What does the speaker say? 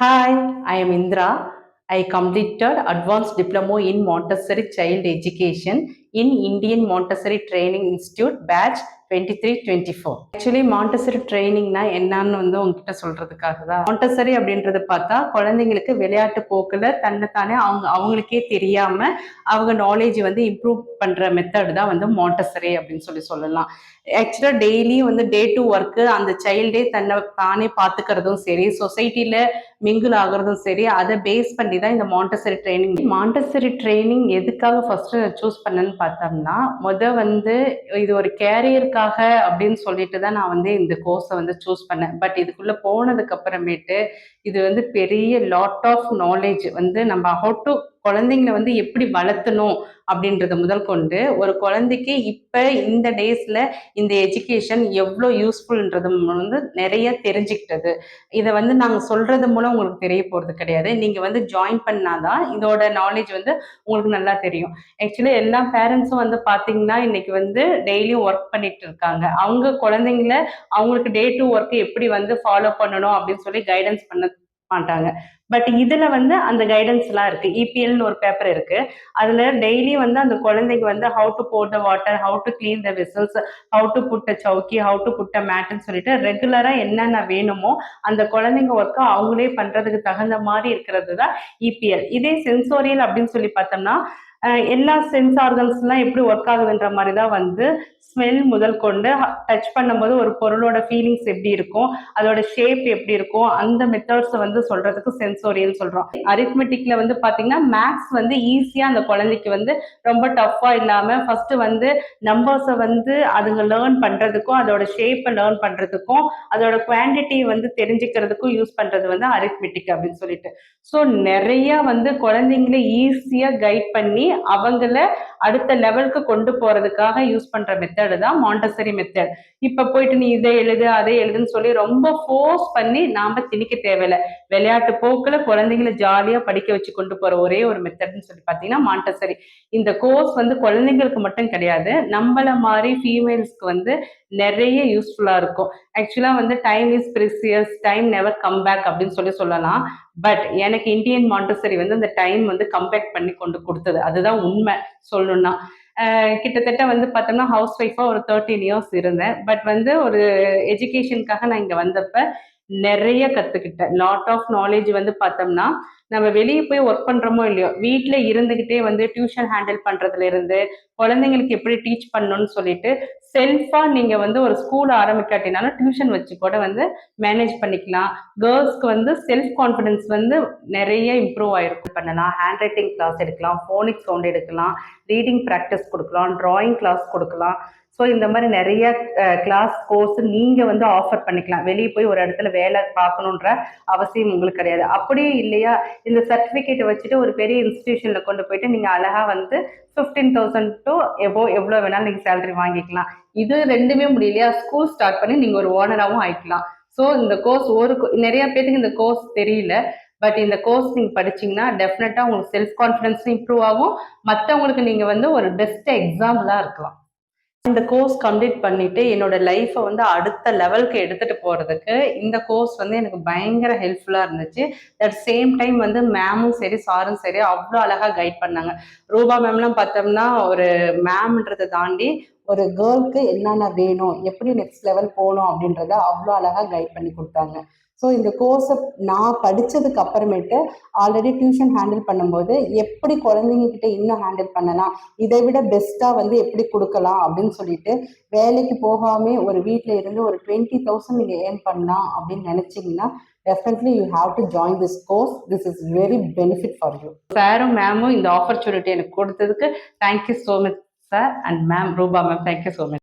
Hi, I am Indra. I completed Advanced Diploma in Montessori Child Education in Indian Montessori Training Institute batch 23-24. Actually Montessori ட்ரைனிங்னா என்னன்னு உங்ககிட்ட சொல்றதுக்காக தான். Montessori அப்படின்றது பார்த்தா குழந்தைங்களுக்கு விளையாட்டு போக்குல தன்னைத்தானே அவங்களுக்கே தெரியாம அவங்க நாலேஜ் இம்ப்ரூவ் பண்ற மெத்தட் தான் மாண்டசரி அப்படின்னு சொல்லலாம். ஆக்சுவலா டெய்லியும் டே டு ஒர்க்கு அந்த சைல்டே தன்னை தானே பார்த்துக்கிறதும் சரி, சொசைட்டில மிங்கிள் ஆகுறதும் சரி, அதை பேஸ் பண்ணி தான் இந்த மாண்டசரி ட்ரைனிங் எதுக்காக ஃபர்ஸ்ட் சூஸ் பண்ணேன்னு பார்த்தோம்னா, இது ஒரு கேரியருக்காக அப்படின்னு சொல்லிட்டு தான் நான் இந்த கோர்ஸை சூஸ் பண்ணேன். பட் இதுக்குள்ள போனதுக்கு அப்புறமேட்டு இது பெரிய லாட் ஆஃப் நாலேஜ் நம்ம ஹவு டு குழந்தைங்களை எப்படி வளர்த்தணும் அப்படின்றத முதல் கொண்டு ஒரு குழந்தைக்கு இப்ப இந்த டேஸ்ல இந்த எஜுகேஷன் எவ்வளோ யூஸ்ஃபுல்ன்றது நிறைய தெரிஞ்சுக்கிட்டது. இதை நாங்க சொல்றது மூலம் உங்களுக்கு தெரிய போறது கிடையாது. நீங்க ஜாயின் பண்ணாதான் இதோட நாலேஜ் உங்களுக்கு நல்லா தெரியும். ஆக்சுவலி எல்லா பேரண்ட்ஸும் பாத்தீங்கன்னா இன்னைக்கு டெய்லியும் ஒர்க் பண்ணிட்டு இருக்காங்க. அவங்க குழந்தைங்கள அவங்களுக்கு டே டு ஒர்க் எப்படி ஃபாலோ பண்ணணும் அப்படின்னு சொல்லி கைடன்ஸ் பண்ண மாட்டாங்க. பட் இதுல அந்த கைடன்ஸ் எல்லாம் இருக்கு. இபிஎல்னு ஒரு பேப்பர் இருக்கு. அதுல டெய்லி அந்த குழந்தைக்கு how to pour the water, how to clean the vessels, how to put a chowki, how to put a மேட்னு சொல்லிட்டு ரெகுலரா என்னென்ன வேணுமோ அந்த குழந்தைங்க ஒர்க்கை அவங்களே பண்றதுக்கு தகுந்த மாதிரி இருக்கிறது தான் இபிஎல். இதே சென்சோரியல் அப்படின்னு சொல்லி பார்த்தோம்னா எல்லா சென்ஸ் ஆர்கன்ஸ்லாம் எப்படி ஒர்க் ஆகுதுன்ற மாதிரி தான் ஸ்மெல் முதல் கொண்டு டச் பண்ணும்போது ஒரு பொருளோட ஃபீலிங்ஸ் எப்படி இருக்கும், அதோட ஷேப் எப்படி இருக்கும், அந்த மெத்தட்ஸை சொல்றதுக்கு சென்சோரியல் சொல்றோம். அரித்மெட்டிக்ல பாத்தீங்கன்னா மேக்ஸ் ஈஸியா அந்த குழந்தைக்கு ரொம்ப டஃப்பா இல்லாம ஃபர்ஸ்ட் நம்பர்ஸை அதுங்க லேர்ன் பண்றதுக்கும் அதோட ஷேப்பை லேர்ன் பண்றதுக்கும் அதோட குவான்டிட்டி தெரிஞ்சுக்கிறதுக்கும் யூஸ் பண்றது அரித்மெட்டிக் அப்படின்னு சொல்லிட்டு. ஸோ நிறைய குழந்தைங்களை ஈஸியா கைட் பண்ணி அவங்கள அடுத்த லெவலுக்கு கொண்டு போறதுக்காக யூஸ் பண்ற மெத்தடு தான் மாண்டசரி மெத்தட். இப்ப போயிட்டு நீ இதை எழுது அதை எழுதுன்னு சொல்லி ரொம்ப ஃபோர்ஸ் பண்ணி நாம திணிக்க தேவையில்லை. விளையாட்டு போக்குல குழந்தைங்களை ஜாலியா படிக்க வச்சு கொண்டு போற ஒரே ஒரு மெத்தட்னு சொல்லி பாத்தீங்கன்னா மாண்டசரி. இந்த கோர்ஸ் குழந்தைங்களுக்கு மட்டும் கிடையாது, நம்மள மாதிரி ஃபீமேல்ஸ்க்கு நிறைய யூஸ்ஃபுல்லா இருக்கும். ஆக்சுவலா time is precious, time never come back அப்படின்னு சொல்லலாம். பட் எனக்கு இந்தியன் மாண்டசரி அந்த டைம் கம்பேக் பண்ணி கொண்டு கொடுத்தது. அதுதான் உண்மை சொல்லணும்னா. கிட்டத்தட்ட பார்த்தோம்னா ஹவுஸ் ஒய்ஃபா ஒரு 13 இயர்ஸ் இருந்தேன். பட் ஒரு எஜுகேஷனுக்காக நான் இங்க வந்தப்ப நிறைய கத்துக்கிட்டேன். லாட் ஆஃப் நாலேஜ் பார்த்தோம்னா நம்ம வெளியே போய் ஒர்க் பண்றோமோ இல்லையோ, வீட்டுல இருந்துகிட்டே டியூஷன் ஹேண்டில் பண்றதுல இருந்து குழந்தைங்களுக்கு எப்படி டீச் பண்ணணும்னு சொல்லிட்டு செல்ஃபா நீங்க ஒரு ஸ்கூல் ஆரம்பிக்காட்டினாலும் டியூஷன் வச்சு கூட மேனேஜ் பண்ணிக்கலாம். கேர்ள்ஸ்க்கு செல்ஃப் கான்ஃபிடன்ஸ் நிறைய இம்ப்ரூவ் ஆயிருக்கும். பண்ணலாம், ஹேண்ட் ரைட்டிங் கிளாஸ் எடுக்கலாம், ஃபோனிக் சவுண்ட் எடுக்கலாம், ரீடிங் ப்ராக்டிஸ் கொடுக்கலாம், டிராயிங் கிளாஸ் கொடுக்கலாம். ஸோ இந்த மாதிரி நிறைய கிளாஸ் கோர்ஸ் நீங்க ஆஃபர் பண்ணிக்கலாம். வெளியே போய் ஒரு இடத்துல வேலை பார்க்கணுன்ற அவசியம் உங்களுக்கு கிடையாது. அப்படியே இல்லையா, இந்த சர்டிபிகேட் வச்சுட்டு ஒரு பெரிய இன்ஸ்டிடியூஷன்ல கொண்டு போயிட்டு நீங்க அழகா 15,000 டு எவ்வளவு வேணாலும் நீங்க சேலரி வாங்கிக்கலாம். இது ரெண்டுமே முடியலையா, ஸ்கூல் ஸ்டார்ட் பண்ணி நீங்க ஒரு ஓனராகவும் ஆயிக்கலாம். ஸோ இந்த கோர்ஸ் நிறைய பேருக்கு இந்த கோர்ஸ் தெரியல. பட் இந்த கோர்ஸ் நீங்க படிச்சீங்கன்னா டெஃபினட்டா உங்களுக்கு செல்ஃப் கான்ஃபிடன்ஸும் இம்ப்ரூவ் ஆகும். மற்றவங்களுக்கு நீங்க ஒரு பெஸ்ட் எக்ஸாம்பிளா இருக்கலாம். இந்த கோர்ஸ் கம்ப்ளீட் பண்ணிட்டு என்னோட லைஃப்பை அடுத்த லெவலுக்கு எடுத்துட்டு போறதுக்கு இந்த கோர்ஸ் எனக்கு பயங்கர ஹெல்ப்ஃபுல்லா இருந்துச்சு. அட் சேம் டைம் மேமும் சரி சாரும் சரி அவ்வளோ அழகா கைட் பண்ணாங்க. ரூபா மேம்லாம் பார்த்தோம்னா ஒரு மேம்ன்றதை தாண்டி ஒரு கேர்ளுக்கு என்னென்ன வேணும், எப்படி நெக்ஸ்ட் லெவல் போகணும் அப்படின்றத அவ்வளோ அழகா கைட் பண்ணி கொடுத்தாங்க. ஸோ இந்த கோர்ஸை நான் படித்ததுக்கு அப்புறமேட்டு ஆல்ரெடி டியூஷன் ஹேண்டில் பண்ணும்போது எப்படி குழந்தைங்கக்கிட்ட இன்னும் ஹேண்டில் பண்ணலாம், இதை விட பெஸ்ட்டாக எப்படி கொடுக்கலாம் அப்படின்னு சொல்லிட்டு வேலைக்கு போகாமல் ஒரு வீட்டில் இருந்து ஒரு 20,000 நீங்கள் ஏர்ன் பண்ணலாம் அப்படின்னு நினச்சிங்கன்னா definitely you have to join this course. This is very benefit for you. சாரும் மேமும் இந்த ஆப்பர்ச்சுனிட்டி எனக்கு கொடுத்ததுக்கு thank you so much sir and ma'am ரூபா மேம், தேங்க்யூ ஸோ மச்.